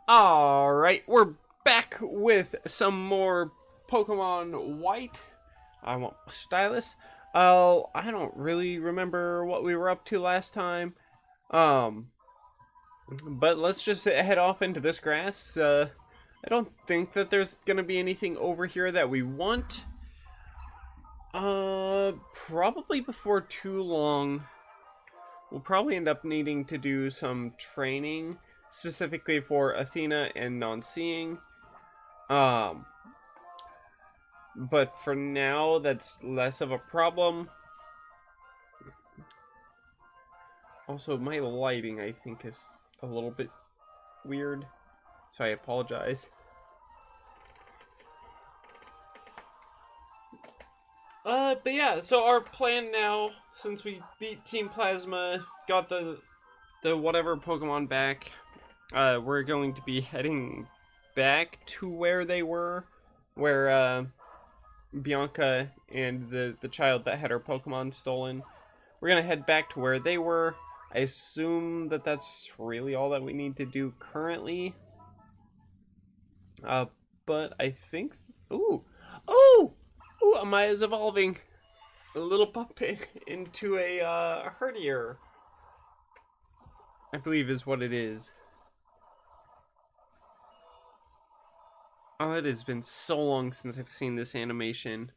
Alright, we're back with some more Pokemon White. I want Stylus. Oh, I don't really remember what we were up to last time. Um, but let's just head off into this grass. I don't think that there's gonna be anything over here that we want. Probably before too long, we'll probably end up needing to do some training, specifically for Athena and non-seeing. But for now, that's less of a problem. Also, my lighting, I think, is a little bit weird, so I apologize. But yeah, so our plan now, since we beat Team Plasma, got the whatever Pokemon back, we're going to be heading back to where they were, where, Bianca and the child that had her Pokemon stolen. We're gonna head back to where they were. I assume that that's really all that we need to do currently. But I think... Ooh! Oh! Ooh, Amaya's evolving. A little puppy into a, herdier. I believe is what it is. Oh, it has been so long since I've seen this animation.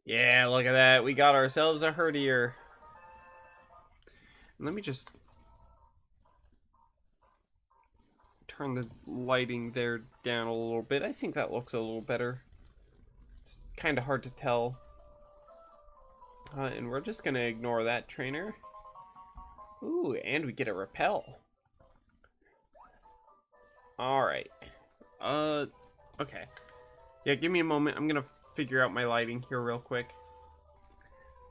Yeah, look at that. We got ourselves a herdier. Let me just turn the lighting there down a little bit. I think that looks a little better. It's kind of hard to tell. And we're just going to ignore that trainer. Ooh, and we get a repel. Alright. Okay. Yeah, give me a moment. I'm going to figure out my lighting here real quick.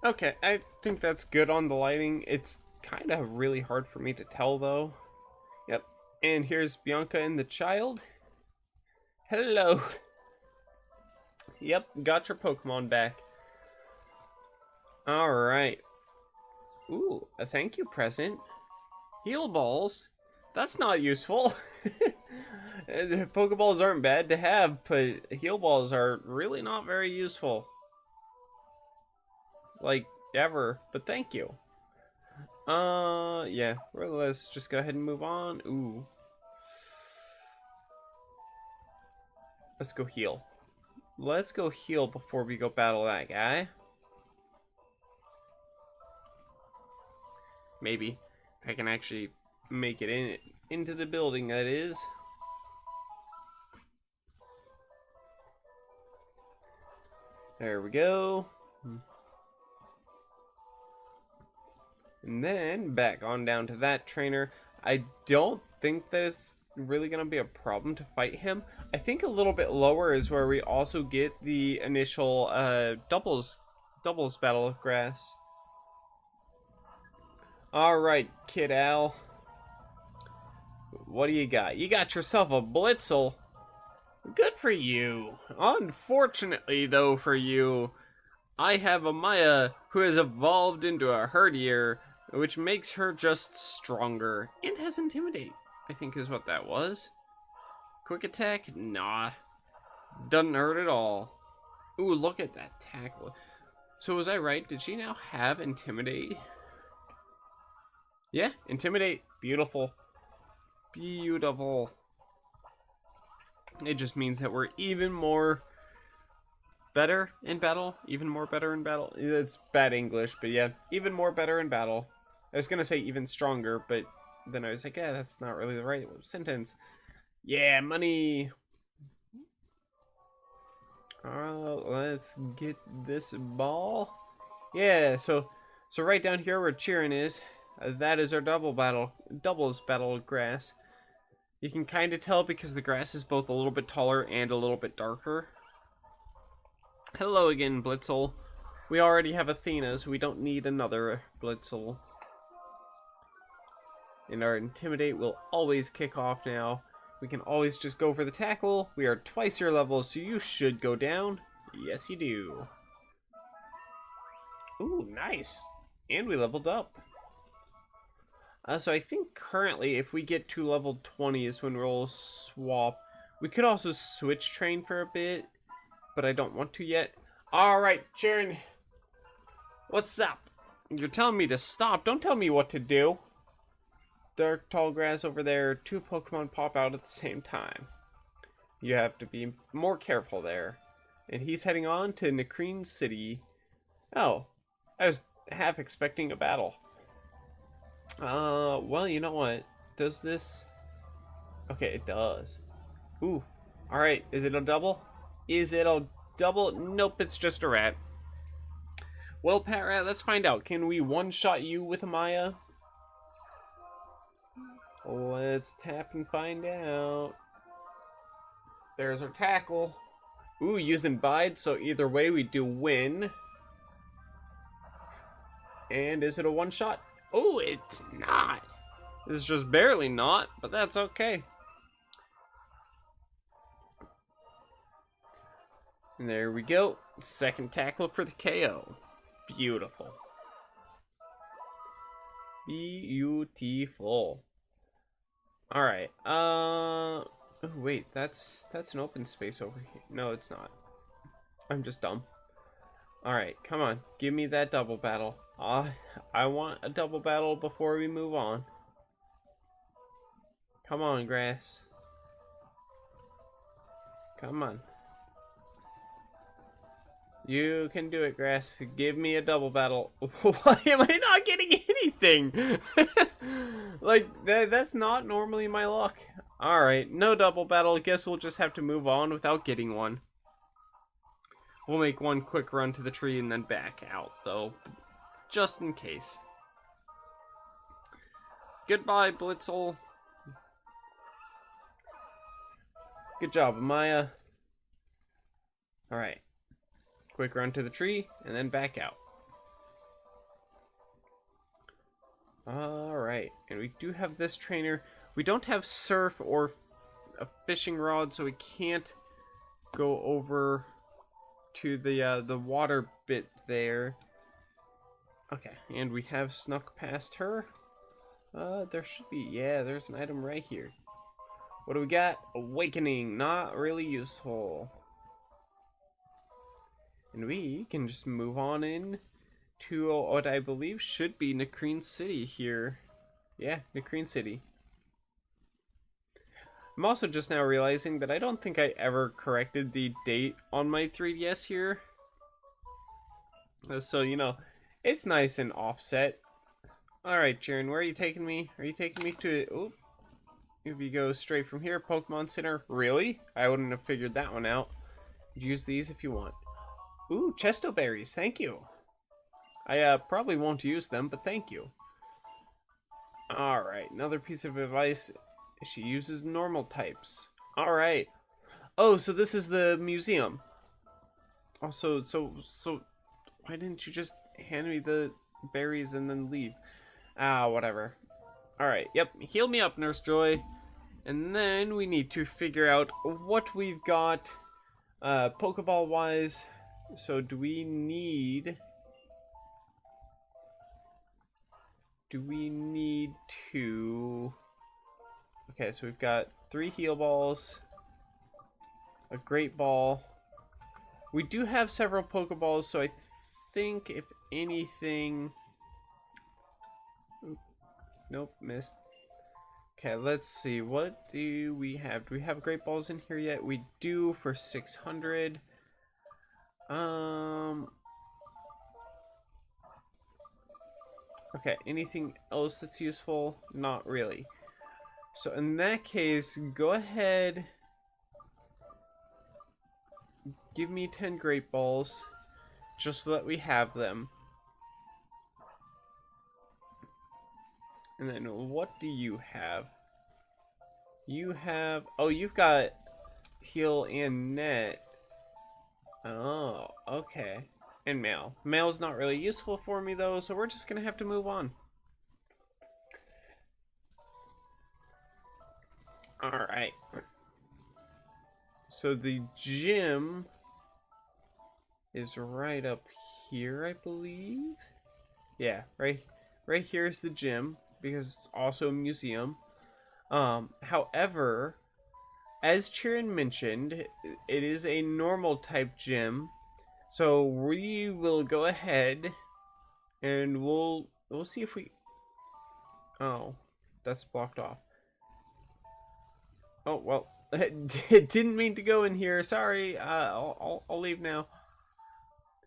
Okay, I think that's good on the lighting. It's kind of really hard for me to tell, though. Yep. And here's Bianca and the child. Hello. Yep, got your Pokemon back. Alright. Ooh, a thank you present. Heal balls? That's not useful. Pokeballs aren't bad to have, but heal balls are really not very useful. Like, ever. But thank you. Yeah. Well, let's just go ahead and move on. Ooh. Let's go heal. Let's go heal before we go battle that guy. Maybe. If I can actually make it into the building, that is. There we go. And then back on down to that trainer. I don't think that it's really going to be a problem to fight him. I think a little bit lower is where we also get the initial doubles battle of grass. Alright, Kid Al. What do you got? You got yourself a Blitzel. Good for you. Unfortunately, though, for you, I have a Maya who has evolved into a herdier, which makes her just stronger. And has Intimidate, I think is what that was. Quick Attack? Nah. Doesn't hurt at all. Ooh, look at that tackle. So was I right? Did she now have Intimidate? Yeah, Intimidate. Beautiful. Beautiful. It just means that we're even more better in battle. Even more better in battle. It's bad English, but yeah. Even more better in battle. I was gonna say even stronger, but then I was like, yeah, that's not really the right sentence. Yeah, money. Let's get this ball. Yeah, so right down here where Cheerin is, that is our doubles battle of grass. You can kind of tell because the grass is both a little bit taller and a little bit darker. Hello again, Blitzel. We already have Athena, so we don't need another Blitzel. And our Intimidate will always kick off now. We can always just go for the tackle. We are twice your level, so you should go down. Yes, you do. Ooh, nice. And we leveled up. So I think currently if we get to level 20 is when we'll swap. We could also switch train for a bit, but I don't want to yet. Alright, Jaren. What's up? You're telling me to stop. Don't tell me what to do. Dark tall grass over there. 2 Pokemon pop out at the same time. You have to be more careful there. And he's heading on to Nakreen City. Oh, I was half expecting a battle. Well, you know what? Does this... Okay, it does. Ooh. Alright, is it a double? Is it a double? Nope, it's just a rat. Well, Pat Rat, let's find out. Can we one-shot you with a Maya? Let's tap and find out. There's our tackle. Ooh, using Bide, so either way we do win. And is it a one-shot? Oh, it's not. It's just barely not, but that's okay. And there we go. Second tackle for the KO. Beautiful. Beautiful. Alright, oh, wait, that's an open space over here. No, it's not. I'm just dumb. Alright, come on. Give me that double battle. I want a double battle before we move on. Come on, grass. Come on. You can do it, grass. Give me a double battle. Why am I not getting anything? Like, that's not normally my luck. Alright, no double battle. Guess we'll just have to move on without getting one. We'll make one quick run to the tree and then back out, though. Just in case. Goodbye, Blitzel. Good job, Maya. Alright. Quick run to the tree, and then back out. Alright, and we do have this trainer. We don't have surf or a fishing rod, so we can't go over to the water bit there. Okay, and we have snuck past her. There should be, yeah, there's an item right here. What do we got? Awakening, not really useful. And we can just move on in to what I believe should be Nakreen City here. Yeah, Nakreen City. I'm also just now realizing that I don't think I ever corrected the date on my 3DS here. So, you know, it's nice and offset. Alright, Jaren, where are you taking me? Are you taking me to... Oh, if you go straight from here, Pokemon Center. Really? I wouldn't have figured that one out. Use these if you want. Ooh, Chesto Berries, thank you. I probably won't use them, but thank you. Alright, another piece of advice. She uses normal types. Alright. Oh, so this is the museum. Also, so why didn't you just hand me the berries and then leave? Ah, whatever. Alright, yep, heal me up, Nurse Joy. And then we need to figure out what we've got Pokeball-wise. So do we need to... Okay, so we've got 3 heal balls, a great ball. We do have several Pokeballs, so I think if anything... Nope, missed. Okay, let's see. What do we have? Do we have great balls in here yet? We do for 600. Okay, anything else that's useful? Not really. So in that case, go ahead. Give me 10 great balls, just so that we have them. And then what do you have? You have... Oh, you've got heal and net. Oh, okay. And mail. Mail's not really useful for me, though, so we're just gonna have to move on. Alright. So the gym is right up here, I believe. Yeah, right here is the gym. because it's also a museum. However, as Chirin mentioned, it is a normal type gym. So we will go ahead and we'll see if we. Oh, that's blocked off. Oh well, it didn't mean to go in here. Sorry. I'll leave now.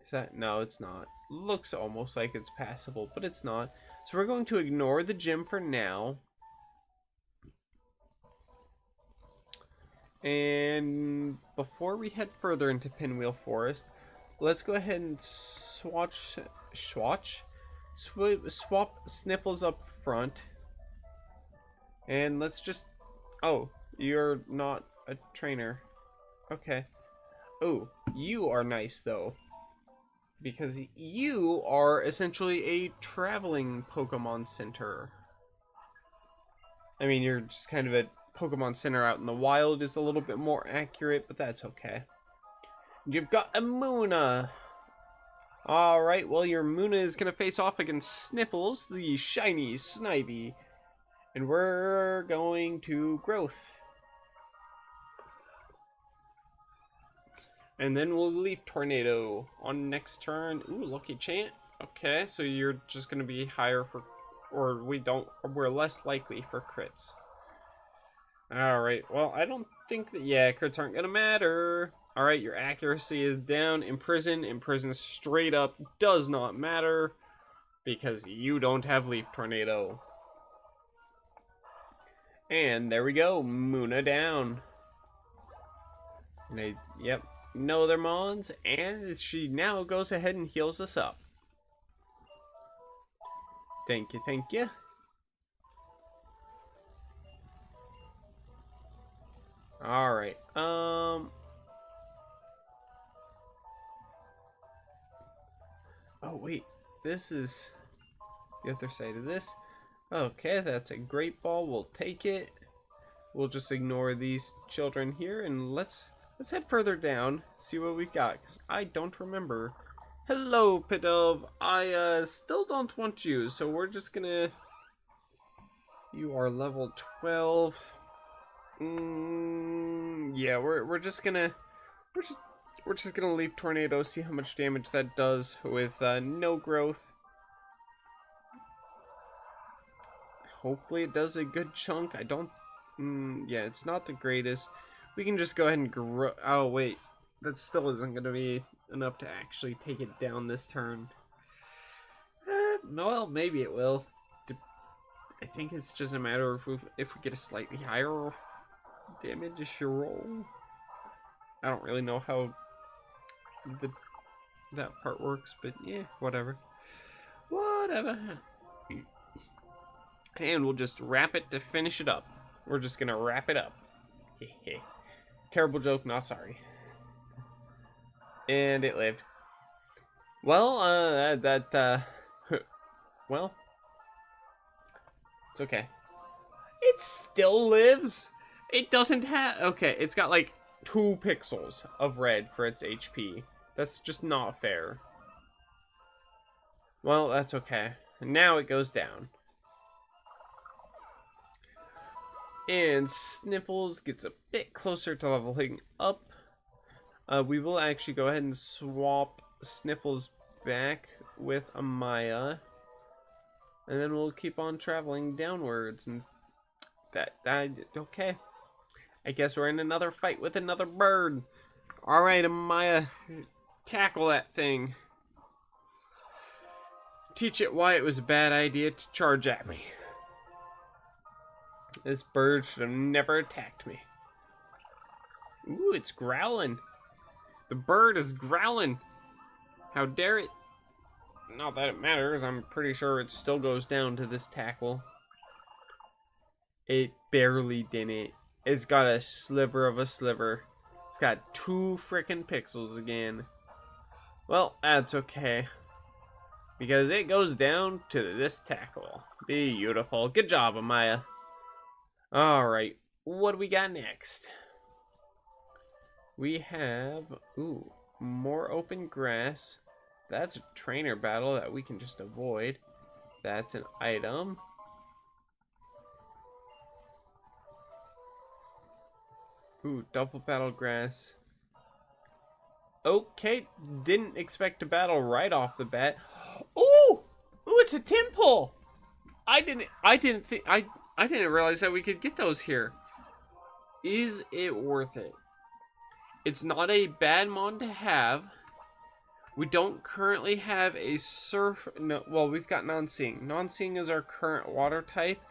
Is that no? It's not. Looks almost like it's passable, but it's not. So we're going to ignore the gym for now. And before we head further into Pinwheel Forest, let's go ahead and swap Sniffles up front. And let's just... Oh, you're not a trainer. Okay. Oh, you are nice, though. Because you are essentially a traveling Pokemon Center. I mean, you're just kind of a Pokemon Center out in the wild is a little bit more accurate, but that's okay. You've got a Muna. Alright, well, your Muna is going to face off against Sniffles, the shiny Snivy. And we're going to Growth. And then we'll Leaf Tornado on next turn. Ooh, Lucky Chant. Okay, so you're just going to be higher for... Or we're less likely for crits. Alright, well, I don't think that... Yeah, crits aren't going to matter. Alright, your accuracy is down. Imprison. Imprison straight up does not matter. Because you don't have Leaf Tornado. And there we go. Muna down. And yep. No other Mons. And she now goes ahead and heals us up. Thank you, thank you. Alright. Oh, wait. This is the other side of this. Okay, that's a great ball. We'll take it. We'll just ignore these children here and let's head further down, see what we've got, because I don't remember. Hello, Pidove. I still don't want you, so we're just gonna... You are level 12. Yeah, we're just gonna... We're just gonna leave Tornado, see how much damage that does with no growth. Hopefully it does a good chunk. I don't... yeah, it's not the greatest. We can just go ahead and grow... Oh, wait. That still isn't going to be enough to actually take it down this turn. No, well, maybe it will. I think it's just a matter of if we get a slightly higher damage roll. I don't really know how that part works, but yeah, whatever. Whatever. And we'll just wrap it to finish it up. We're just gonna wrap it up. Terrible joke, not sorry. And it lived. Well, well, it's okay. It still lives. It doesn't have... Okay, it's got like 2 pixels of red for its HP. That's just not fair. Well, that's okay. And now it goes down. And Sniffles gets a bit closer to leveling up. We will actually go ahead and swap Sniffles back with Amaya. And then we'll keep on traveling downwards. And okay. I guess we're in another fight with another bird. Alright, Amaya. Tackle that thing. Teach it why it was a bad idea to charge at me. This bird should have never attacked me. Ooh, it's growling. The bird is growling. How dare it? Not that it matters. I'm pretty sure it still goes down to this tackle. It barely didn't. It's got a sliver of a sliver. It's got 2 frickin' pixels again. Well, that's okay. Because it goes down to this tackle. Beautiful. Good job, Amaya. Alright, what do we got next? We have, ooh, more open grass. That's a trainer battle that we can just avoid. That's an item. Ooh, double battle grass. Okay, didn't expect to battle right off the bat. Ooh! Ooh, it's a temple! I didn't realize that we could get those here. Is it worth it? It's not a bad mon to have. We don't currently have a surf. No, well, we've got non-seeing. Non-seeing is our current water type,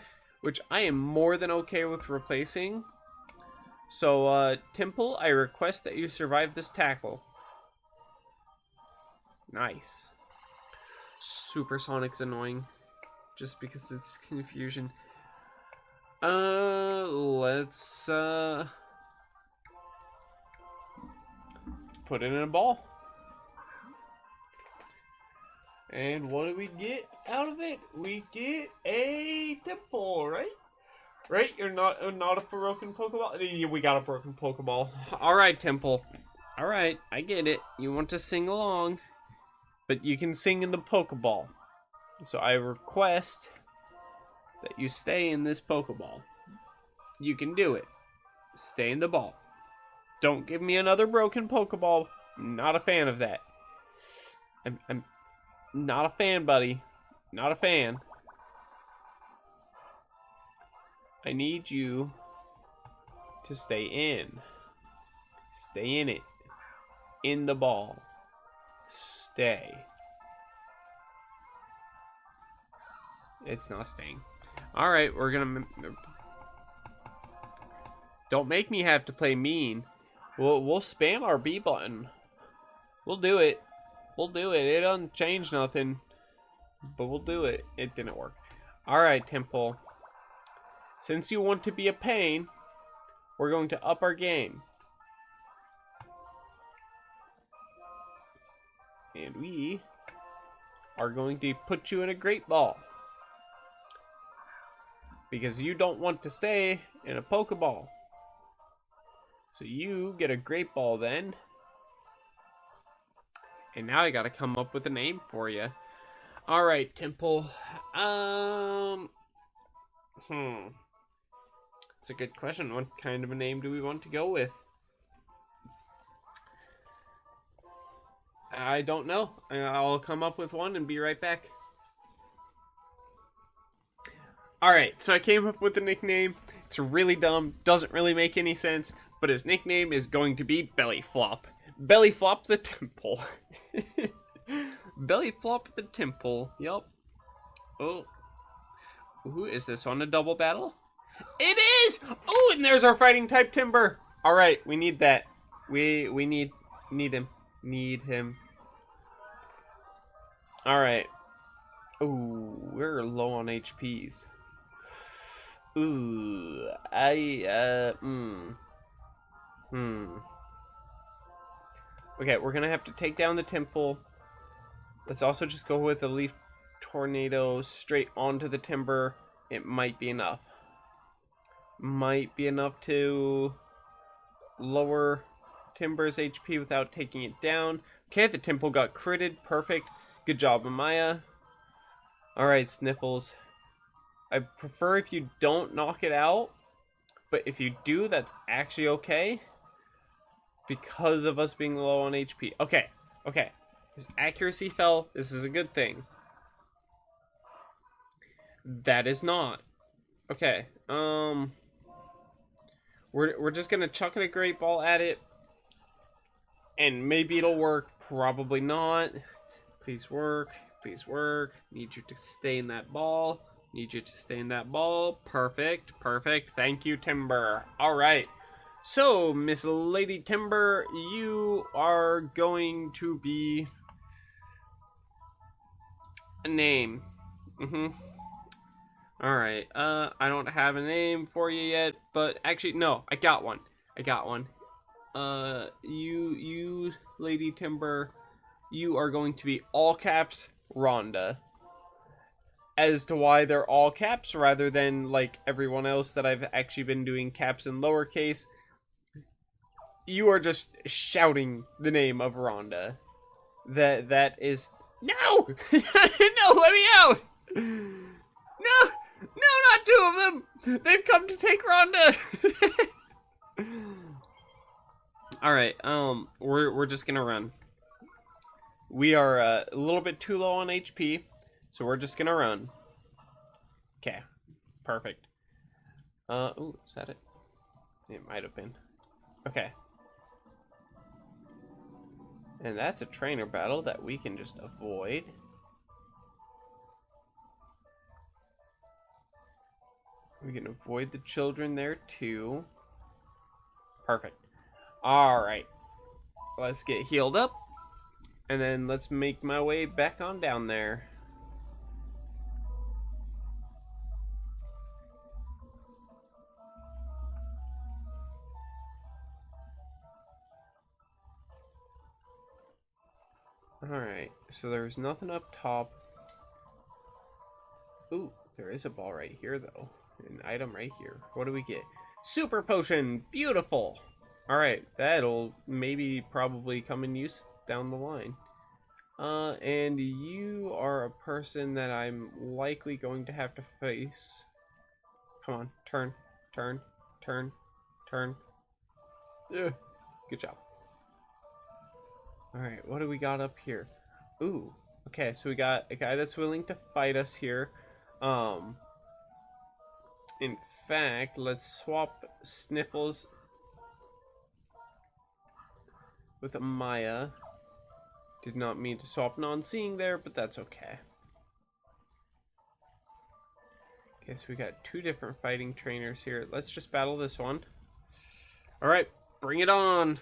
which I am more than okay with replacing. So, Temple, I request that you survive this tackle. Nice. Supersonic's annoying, just because it's confusion. Let's put it in a ball. And what do we get out of it? We get a temple, right? Right? You're not a broken Pokeball? We got a broken Pokeball. Alright, Temple. Alright, I get it. You want to sing along, but you can sing in the Pokeball. So I request that you stay in this Pokeball. You can do it. Stay in the ball. Don't give me another broken Pokeball. Not a fan of that. I'm not a fan, buddy. Not a fan. I need you to stay in. Stay in it. In the ball. Stay. It's not staying. Alright, we're gonna... Don't make me have to play mean. We'll spam our B button. We'll do it. We'll do it. It doesn't change nothing. But we'll do it. It didn't work. Alright, Temple. Since you want to be a pain, we're going to up our game. And we are going to put you in a great ball. Because you don't want to stay in a Pokeball. So you get a great ball then. And now I gotta come up with a name for you. Alright, Temple. It's a good question. What kind of a name do we want to go with? I don't know. I'll come up with one and be right back. Alright, so I came up with a nickname. It's really dumb. Doesn't really make any sense. But his nickname is going to be Belly Flop. Belly Flop the Temple. Belly Flop the Temple. Yup. Oh. Who is this on a double battle? It is! Oh, and there's our fighting type Timber. Alright, we need that. We need him. Need him. Alright. Ooh, we're low on HPs. Ooh, Okay, we're gonna have to take down the temple. Let's also just go with a leaf tornado straight onto the Timber. It might be enough. Might be enough to lower Timber's HP without taking it down. Okay, the temple got critted. Perfect. Good job, Amaya. Alright, Sniffles. I prefer if you don't knock it out. But if you do, that's actually okay. Because of us being low on HP. Okay, okay. His accuracy fell. This is a good thing. That is not. Okay, We're just gonna chuck a great ball at it. And maybe it'll work. Probably not. Please work. Please work. Need you to stay in that ball. Need you to stay in that ball. Perfect. Perfect. Thank you, Timber. Alright. So, Miss Lady Timber, you are going to be a name. Alright, I don't have a name for you yet, but actually, no, I got one. I got one. You, Lady Timber, you are going to be all caps Rhonda. As to why they're all caps rather than like everyone else that I've actually been doing caps in lowercase, you are just shouting the name of Rhonda. That is no, no, let me out. No, no, not two of them. They've come to take Rhonda. Alright, we're just gonna run. We are a little bit too low on HP, so we're just gonna run. Okay, perfect. Ooh, is that it? It might have been. Okay. And that's a trainer battle that we can just avoid. We can avoid the children there too. Perfect. Alright. Let's get healed up. And then let's make my way back on down there. Alright, so there's nothing up top. Ooh, there is a ball right here though. An item right here. What do we get? Super potion! Beautiful! Alright, that'll maybe probably come in use down the line. And you are a person that I'm likely going to have to face. Come on, turn, turn, turn, turn. Ugh, good job. Alright, what do we got up here? Ooh, okay, so we got a guy that's willing to fight us here. In fact, let's swap Sniffles with a Maya. Did not mean to swap non-seeing there, but that's okay. Okay, so we got two different fighting trainers here. Let's just battle this one. Alright, bring it on.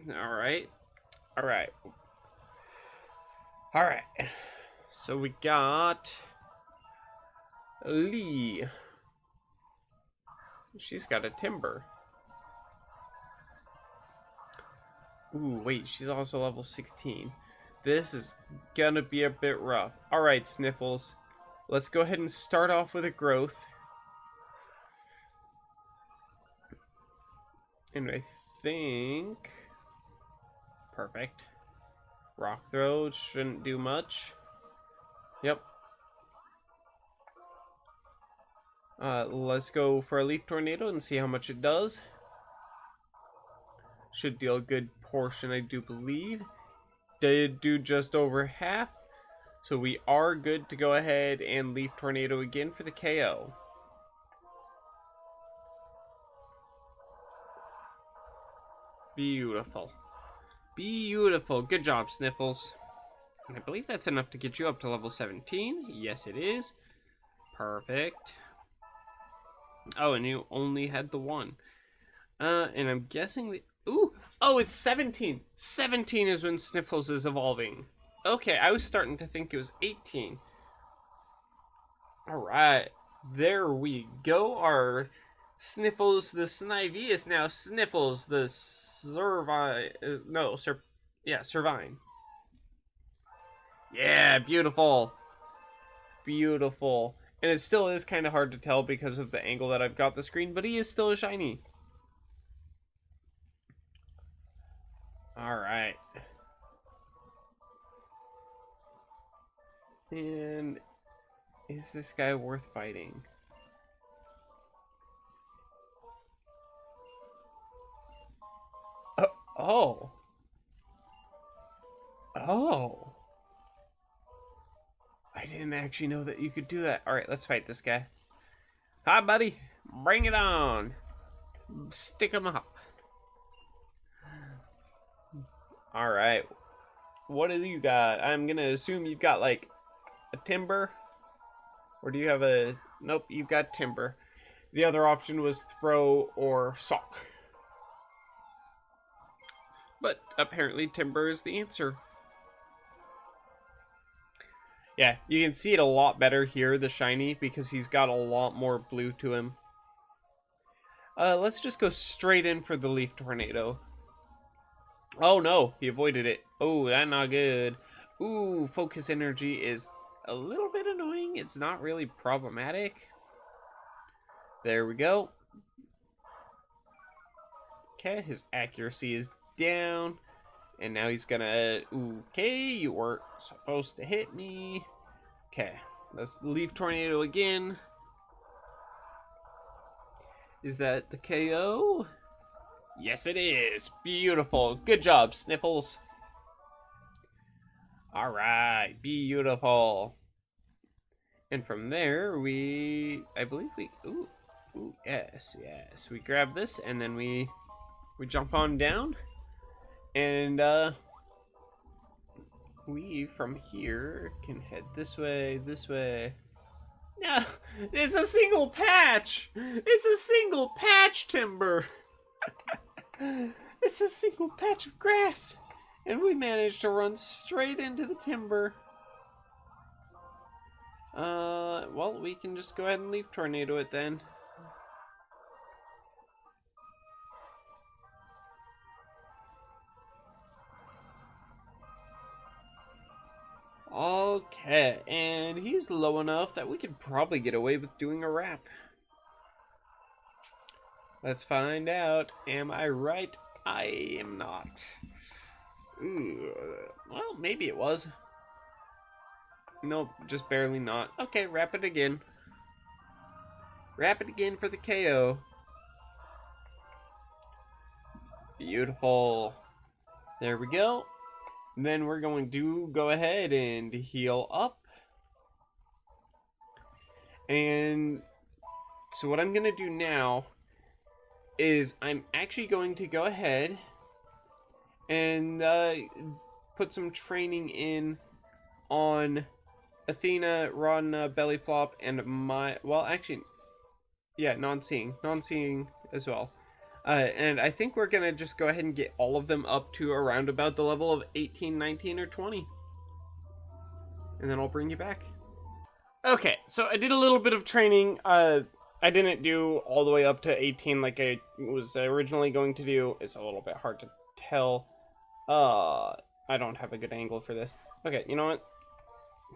Alright. Alright. Alright. So we got Lee. She's got a timber. Ooh, wait, she's also level 16. This is gonna be a bit rough. Alright, Sniffles. Let's go ahead and start off with a growth. And I think... Perfect. Rock throw shouldn't do much. Yep. Let's go for a leaf tornado and see how much it does. Should deal a good portion, I do believe. Did do just over half. So we are good to go ahead and leaf tornado again for the KO. Beautiful. Beautiful. Good job, Sniffles. And I believe that's enough to get you up to level 17. Yes, it is. Perfect. Oh, and you only had the one. And I'm guessing the... Ooh! Oh, it's 17! 17 is when Sniffles is evolving. Okay, I was starting to think it was 18. Alright. There we go. Our Sniffles the Snivy is now Sniffles the Servine. Servine. Yeah, beautiful. Beautiful. And it still is kind of hard to tell because of the angle that I've got the screen, but he is still a shiny. Alright. And is this guy worth fighting? Oh. Oh. I didn't actually know that you could do that. Alright, let's fight this guy. Hi, buddy. Bring it on. Stick him up. Alright. What do you got? I'm gonna assume you've got, like, a timber. Or do you have a... Nope, you've got timber. The other option was throw or sock. But apparently timber is the answer. Yeah, you can see it a lot better here, the shiny, because he's got a lot more blue to him. Let's just go straight in for the leaf tornado. Oh no, he avoided it. Oh, that's not good. Ooh, focus energy is a little bit annoying. It's not really problematic. There we go. Okay, his accuracy is down. And now he's gonna... Okay, you weren't supposed to hit me. Okay, let's leaf tornado again. Is that the KO? Yes, it is. Beautiful. Good job, Sniffles. All right, beautiful. And from there, I believe ooh, yes, yes. We grab this and then we jump on down, and we from here can head this way, this way. No, it's a single patch. It's a single patch, Timber. It's a single patch of grass, and we managed to run straight into the timber. Well, we can just go ahead and leaf tornado it then. Okay, and he's low enough that we could probably get away with doing a wrap. Let's find out. Am I right? I am not. Ooh, well, maybe it was. Nope, just barely not. Okay, wrap it again. Wrap it again for the KO. Beautiful. There we go. And then we're going to go ahead and heal up. And so what I'm going to do now is I'm actually going to go ahead and put some training in on Athena, Ron, Bellyflop, and non-seeing as well. And I think we're gonna just go ahead and get all of them up to around about the level of 18, 19, or 20. And then I'll bring you back. Okay, so I did a little bit of training. I didn't do all the way up to 18 like I was originally going to do. It's a little bit hard to tell. I don't have a good angle for this. Okay, you know what?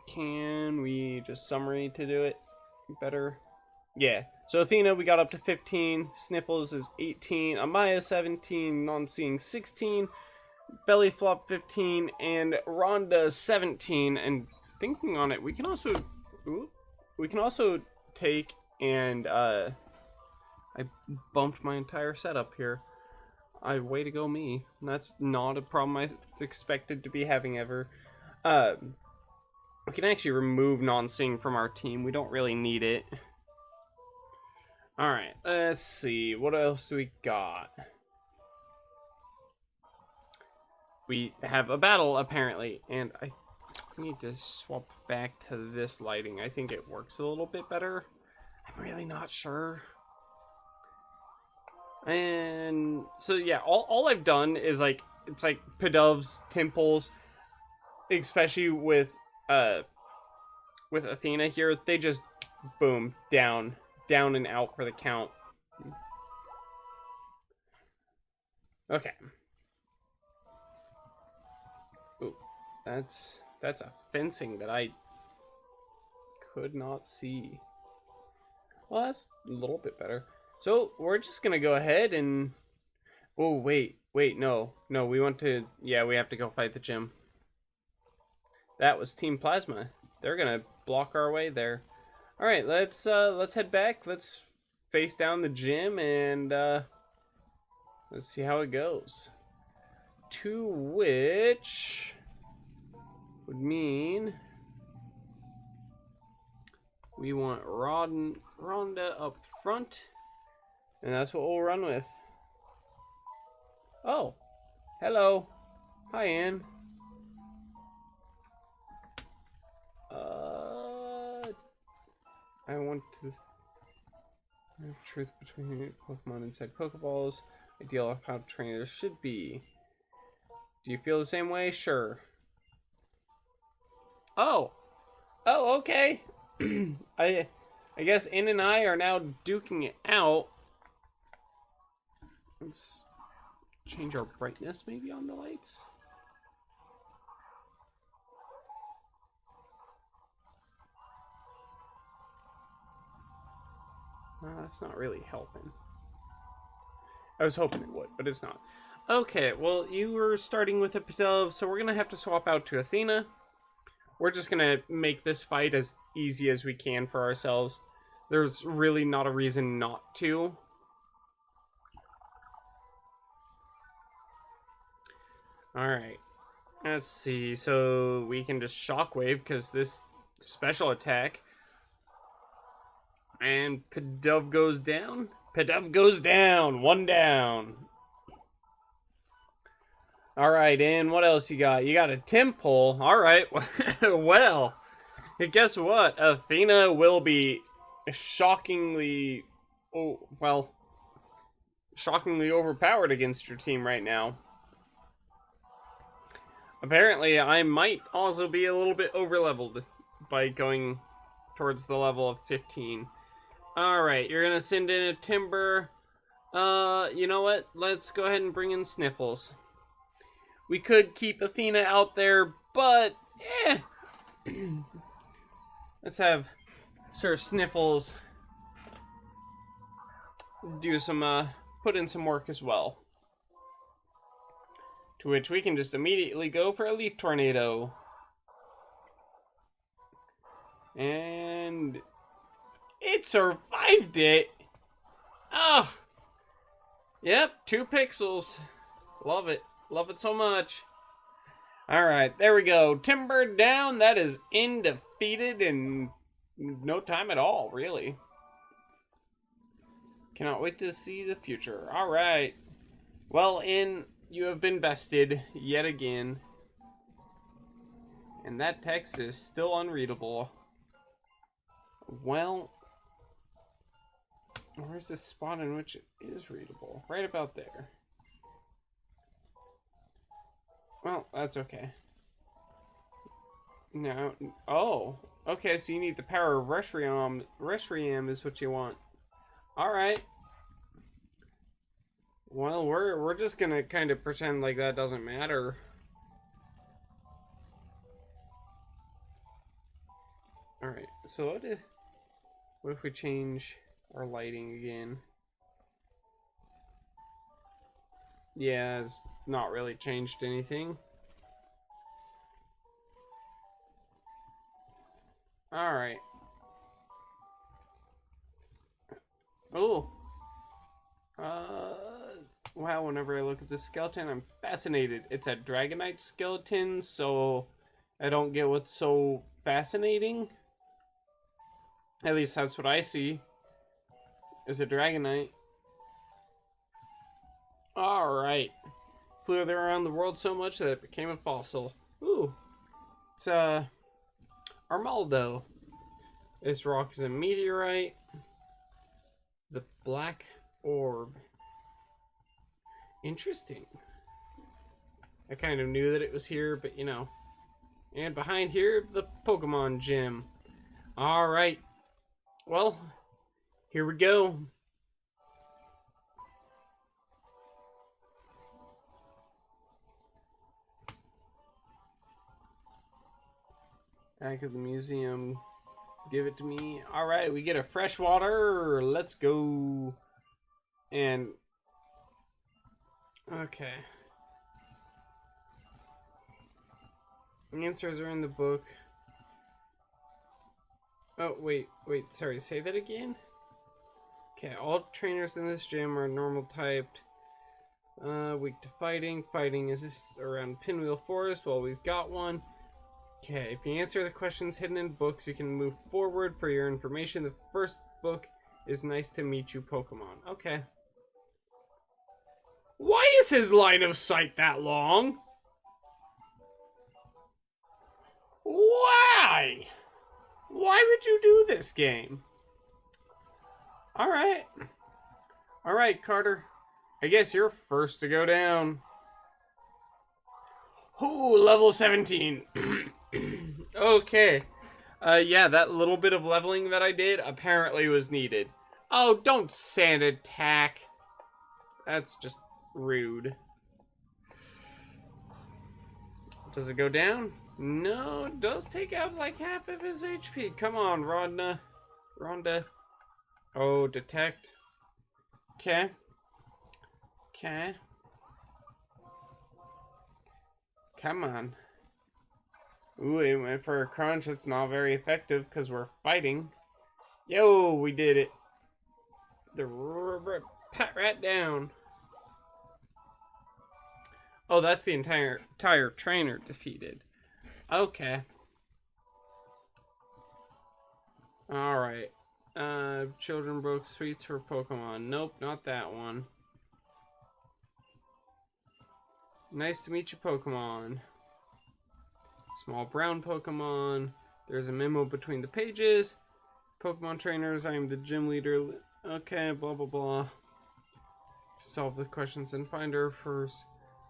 Can we just summary to do it better? Yeah. So Athena, we got up to 15. Sniffles is 18. Amaya 17. Non-seeing 16. Bellyflop 15. And Rhonda 17. And thinking on it, we can also take and I bumped my entire setup here. Way to go me. That's not a problem I expected to be having ever. We can actually remove non-seeing from our team. We don't really need it. Alright, let's see. What else do we got? We have a battle, apparently. And I need to swap back to this lighting. I think it works a little bit better. I'm really not sure. And so yeah, all I've done is like, it's like Pidov's temples, especially with Athena here, they just boom down and out for the count. Okay. Ooh, that's a fencing that I could not see. Well, that's a little bit better. So we're just gonna go ahead and oh wait, no, we want to, yeah, we have to go fight the gym. That was Team Plasma. They're gonna block our way there. All right, let's head back. Let's face down the gym and let's see how it goes. To which would mean we want Rhonda up front, and that's what we'll run with. Oh, hello. Hi, Ann. I want to have truth between Pokemon inside Pokeballs. Ideal of how trainers should be. Do you feel the same way? Sure. Oh, okay. I guess In and I are now duking it out. Let's change our brightness maybe on the lights. That's not really helping. I was hoping it would, but it's not. Okay, well, you were starting with a Pidove, so we're going to have to swap out to Athena. We're just going to make this fight as easy as we can for ourselves. There's really not a reason not to. Alright. Let's see. So we can just shockwave because this special attack. And Pidove goes down. Pidove goes down. One down. Alright, and what else you got? You got a Temple. Alright. Well, guess what? Athena will be shockingly... Oh, well... shockingly overpowered against your team right now. Apparently, I might also be a little bit overleveled by going towards the level of 15. Alright, you're gonna send in a Timber. You know what? Let's go ahead and bring in Sniffles. We could keep Athena out there, but, let's have Sir Sniffles do some, put in some work as well. To which we can just immediately go for a Leaf Tornado. And it survived it. Oh. Yep, 2 pixels. Love it. Love it so much. Alright, there we go. Timber down. That is undefeated in no time at all, really. Cannot wait to see the future. Alright. Well, you have been bested yet again. And that text is still unreadable. Well, where's this spot in which it is readable? Right about there. Well, that's okay. No. Oh. Okay, so you need the power of Reshiram. Reshiram is what you want. Alright. Well, we're just gonna kind of pretend like that doesn't matter. Alright, so what if we change our lighting again? Yeah, it's not really changed anything. Alright. Oh. Wow, whenever I look at this skeleton, I'm fascinated. It's a Dragonite skeleton, so I don't get what's so fascinating. At least that's what I see. Is a Dragonite. Alright. Flew around the world so much that it became a fossil. Ooh. It's Armaldo. This rock is a meteorite. The black orb. Interesting. I kind of knew that it was here, but you know. And behind here, the Pokemon gym. Alright. Well, here we go. Back at the museum. Give it to me. Alright, we get a freshwater. Let's go. And okay. The answers are in the book. Oh, wait, sorry, say that again? Okay, all trainers in this gym are normal typed. Weak to fighting. Fighting is just around Pinwheel Forest. Well, we've got one. Okay, if you answer the questions hidden in books, you can move forward. For your information, the first book is Nice to Meet You, Pokemon. Okay. Why is his line of sight that long? Why? Why would you do this game? Alright. Alright, Carter. I guess you're first to go down. Ooh, level 17. Okay. Yeah, that little bit of leveling that I did apparently was needed. Oh, don't sand attack. That's just rude. Does it go down? No, it does take out like half of his HP. Come on, Rhonda. Oh, detect. Okay. Okay. Come on. Ooh, it went for a crunch. It's not very effective because we're fighting. Yo, we did it. The pat right down. Oh, that's the entire trainer defeated. Okay. Alright. Children broke sweets for Pokemon. Nope, not that one. Nice to meet you, Pokemon. Small brown Pokemon. There's a memo between the pages. Pokemon trainers, I am the gym leader. Okay, blah blah blah. Solve the questions and find her first.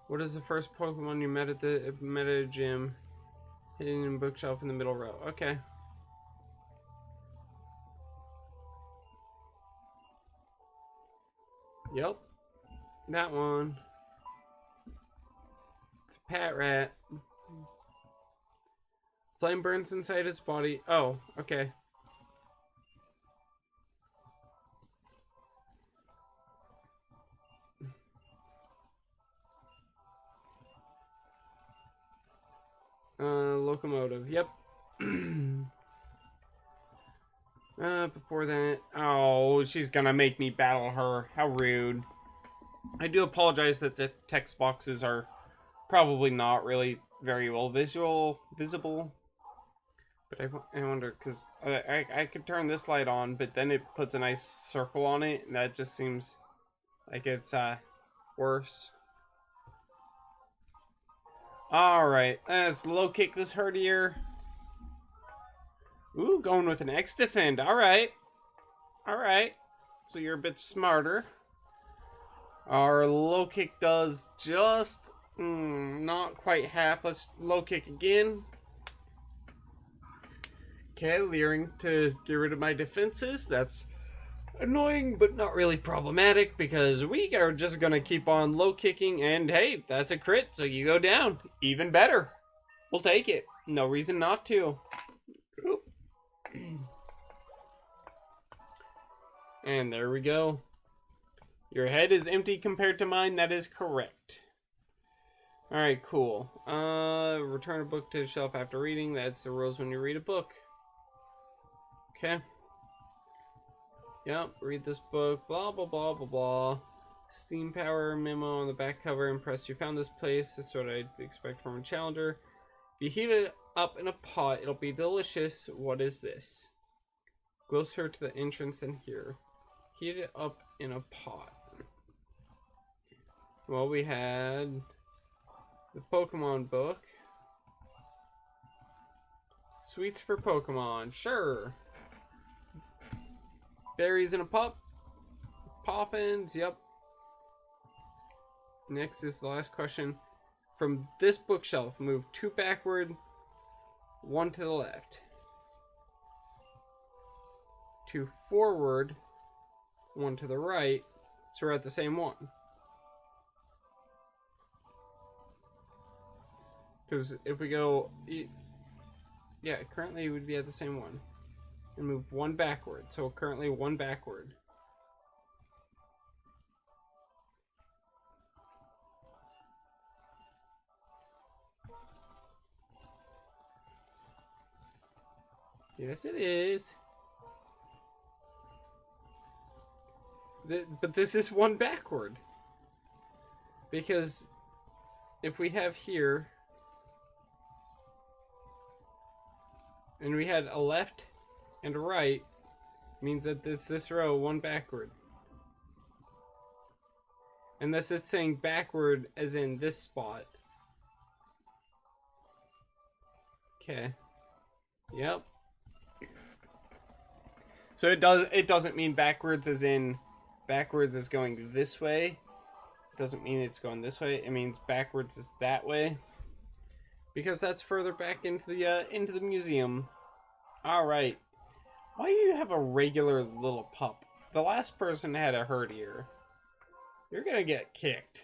What is the first Pokemon you met at a gym? Hidden in bookshelf in the middle row. Okay. Yep. That one. It's a pat rat. Flame burns inside its body. Oh, okay. Locomotive. Yep. Before that... Oh, she's gonna make me battle her. How rude. I do apologize that the text boxes are probably not really very well visible. But I wonder, because I could turn this light on, but then it puts a nice circle on it, and that just seems like it's, worse. Alright, let's low kick this herdier. Ooh, going with an X-Defend. Alright. Alright. So you're a bit smarter. Our low kick does just not quite half. Let's low kick again. Okay, leering to get rid of my defenses. That's annoying, but not really problematic because we are just gonna keep on low kicking. And hey, that's a crit, so you go down. Even better. We'll take it. No reason not to. Oop. And there we go. Your head is empty compared to mine. That is correct. Alright, cool. Return a book to the shelf after reading. That's the rules when you read a book. Okay. Yep, read this book. Blah, blah, blah, blah, blah. Steam power memo on the back cover. Impressed you found this place. That's what I'd expect from a challenger. If you heat it up in a pot, it'll be delicious. What is this? Closer to the entrance than here. Heat it up in a pot. Well, we had the Pokemon book. Sweets for Pokemon. Sure. Berries in a pot. Poppins. Yep. Next is the last question. From this bookshelf, move 2 backward, 1 to the left. 2 forward, 1 to the right. So we're at the same one. Because if we go... Yeah, currently it would be at the same one. And move 1 backward. So currently 1 backward. Yes, it is. But this is 1 backward. Because if we have here... and we had a left and a right, means that it's this row 1 backward. Unless it's saying backward as in this spot. Okay. Yep. So it doesn't mean backwards as in backwards is going this way. It doesn't mean it's going this way. It means backwards is that way. Because that's further back into the museum. Alright. Why do you have a regular little pup? The last person had a herdier. You're gonna get kicked.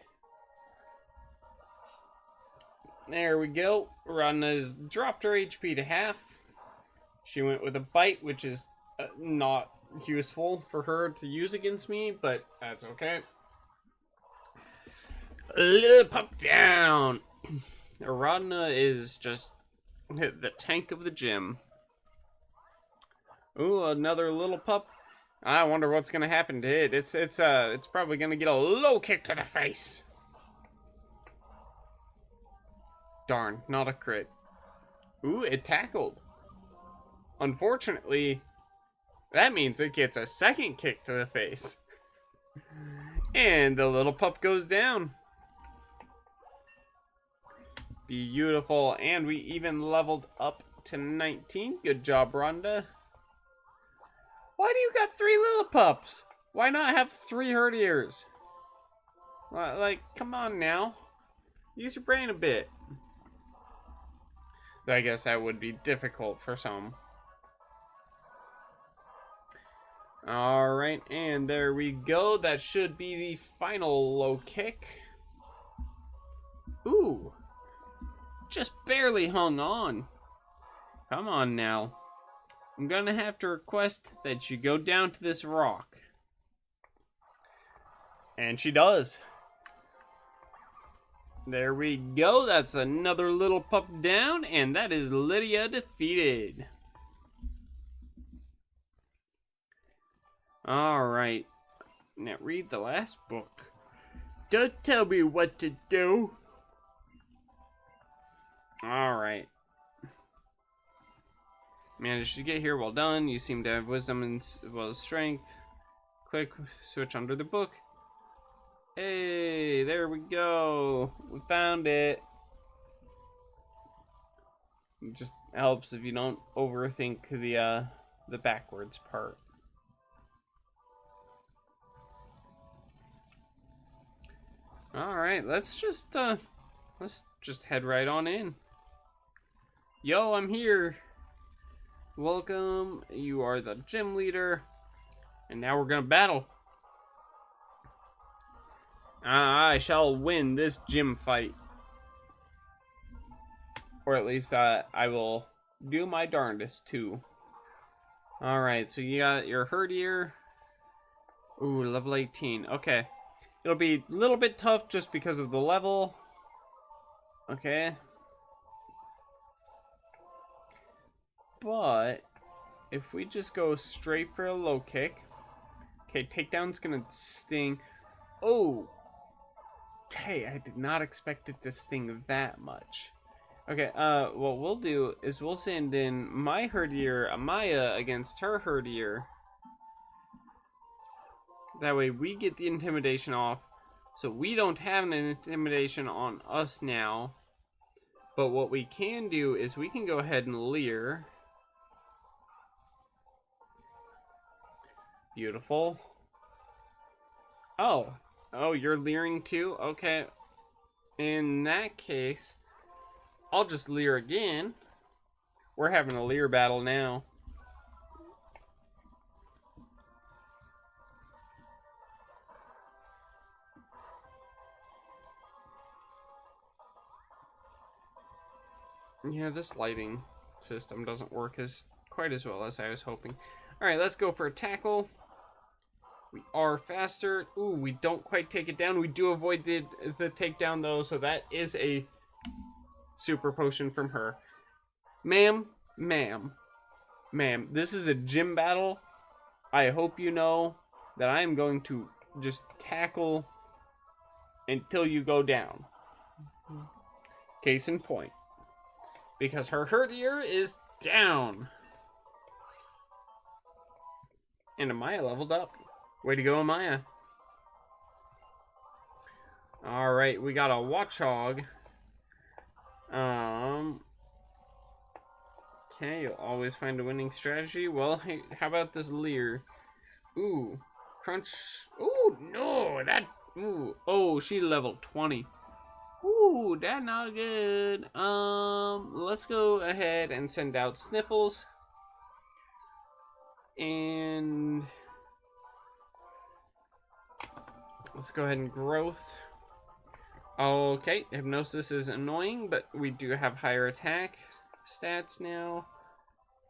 There we go. Radna's dropped her HP to half. She went with a bite, which is not useful for her to use against me, but that's okay. Little pup down. Radna is just the tank of the gym. Ooh, another little pup. I wonder what's gonna happen to it. It's probably gonna get a low kick to the face. Darn, not a crit. Ooh, it tackled. Unfortunately, that means it gets a second kick to the face. And the little pup goes down. Beautiful. And we even leveled up to 19. Good job, Rhonda. Why do you got 3 little pups? Why not have 3 herdiers? Well, like, come on now. Use your brain a bit. I guess that would be difficult for some. Alright, and there we go. That should be the final low kick. Ooh. Just barely hung on. Come on now. I'm gonna have to request that you go down to this rock. And she does. There we go. That's another little pup down, and that is Lydia defeated. Alright. Now read the last book. Don't tell me what to do. Alright. Managed to get here. Well done. You seem to have wisdom as well as strength. Click. Switch under the book. Hey, there we go. We found it. It just helps if you don't overthink the backwards part. All right, let's just head right on in. Yo, I'm here. Welcome. You are the gym leader, and now we're gonna battle. I shall win this gym fight. Or at least I will do my darndest to. Alright, so you got your herdier. Ooh, level 18. Okay. It'll be a little bit tough just because of the level. Okay. But if we just go straight for a low kick. Okay, takedown's gonna sting. Oh! Okay, I did not expect it to sting that much. Okay, what we'll do is we'll send in my herdier, Amaya, against her herdier. That way we get the intimidation off, so we don't have an intimidation on us now. But what we can do is we can go ahead and leer. Beautiful. Oh, you're leering too? Okay. In that case, I'll just leer again. We're having a leer battle now. Yeah, this lighting system doesn't work quite as well as I was hoping. Alright, let's go for a tackle. We are faster. Ooh, we don't quite take it down. We do avoid the takedown though, so that is a super potion from her. Ma'am, this is a gym battle. I hope you know that I am going to just tackle until you go down. Case in point. Because her herdier is down. And Amaya leveled up. Way to go, Amaya. Alright, we got a Watchog. Okay, you'll always find a winning strategy. Well, hey, how about this leer? Ooh, crunch. Ooh, no, that. Ooh, oh, she leveled 20. Ooh, that not good. Let's go ahead and send out Sniffles. And let's go ahead and growth. Okay, hypnosis is annoying, but we do have higher attack stats now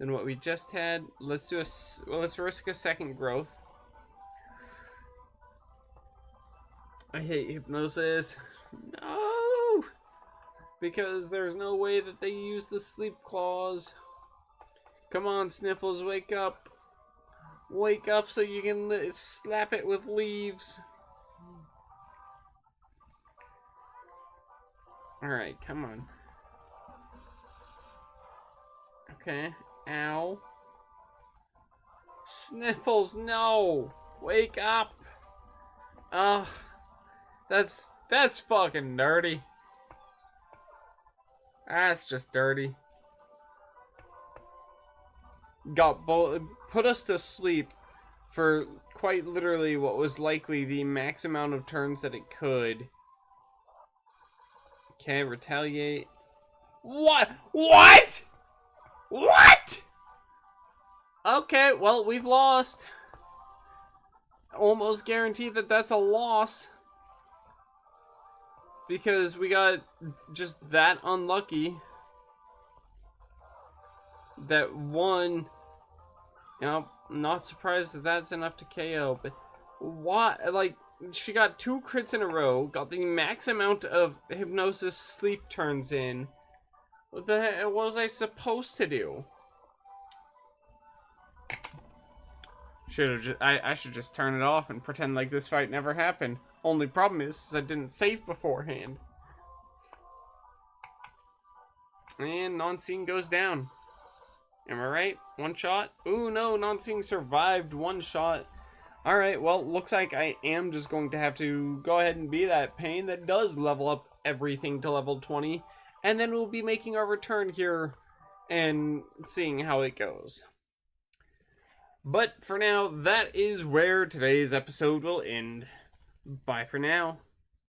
than what we just had. Let's risk a second growth. I hate hypnosis. No! Because there's no way that they use the sleep claws. Come on, Sniffles, wake up. Wake up so you can slap it with leaves. Alright, come on. Okay. Ow. Sniffles, no! Wake up! Ugh. That's fucking dirty. That's just dirty. Put us to sleep for quite literally what was likely the max amount of turns that it could. Okay, retaliate. What? What? What? Okay, well, we've lost. Almost guaranteed that that's a loss. Because we got just that unlucky. That one. You know, I'm not surprised that that's enough to KO. But what? Like, she got 2 crits in a row. Got the max amount of hypnosis sleep turns in. What the heck was I supposed to do? I should just turn it off and pretend like this fight never happened. Only problem is I didn't save beforehand. And non-seeing goes down. Am I right? 1 shot? Ooh, no, non-seeing survived 1 shot. Alright, well, looks like I am just going to have to go ahead and be that pain that does level up everything to level 20. And then we'll be making our return here and seeing how it goes. But for now, that is where today's episode will end. Bye for now.